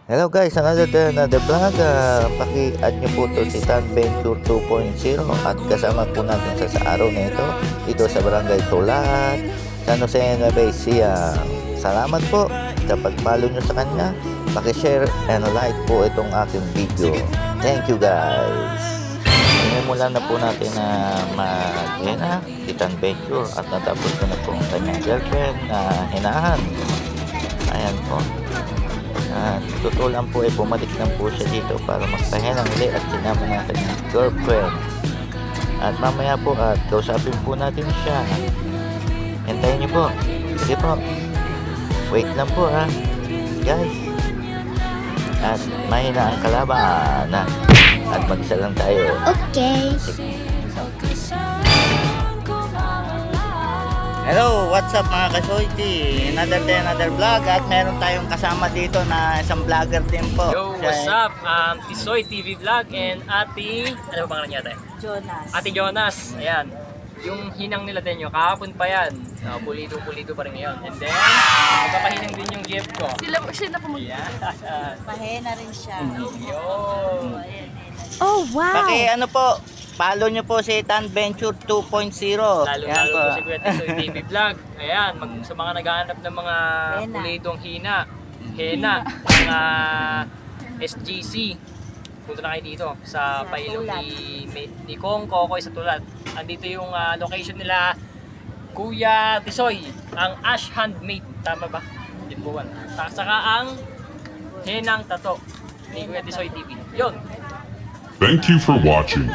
Hello guys, another day, another vlog. Paki-add nyo po to si Tan Venture 2.0 at kasama po natin sa araw na ito dito sa Barangay Tulat, San Jose Nueva Ecija. Salamat po sa pag-follow nyo sa kanya. Paki-share and like po itong aking video. Thank you guys. Sinimulan na po natin na mag-hina si Tan Venture at natapos ko na po ang kanyang girlfriend na hinahan. Ayan po. Totoo lang po bumalik lang po siya dito para magpahinang ulit at sinama ng kanyang girlfriend. At mamaya po at kausapin po natin siya. Hintayin niyo po. Sige po. Wait lang po guys. At mahina ang kalaban. At mag-isa lang tayo. Okay. Hello, what's up mga kasoyti? Another day, another vlog at meron tayong kasama dito na isang vlogger din po. Yo, what's up? Tisoy TV Vlog and Ate, ano ba pangalan niya tayo? Jonas. Ate Jonas, ayan. Yung hinang nila din yung kahapon pa yan. Pulido-pulido pa rin ngayon. And then, magpapahinang din yung gift ko. Siya na pumunta. Ayan. Mahena rin siya. Yo. Oh, wow. Ano po, follow nyo po si Tan Venture 2.0. Lalo-lalo po si Kuya Tisoy TV Vlog. Ayan, sa mga naghahanap ng mga Hena. pulidong hena, mga SGC. Punta na kayo dito sa pailong ni Kong Kokoy sa Tulat. Andito yung location nila, Kuya Tisoy, ang Ash Handmade, tama ba? Yun po one. Saka ang henang tato ni Kuya Tisoy TV. Yun. Thank you for watching.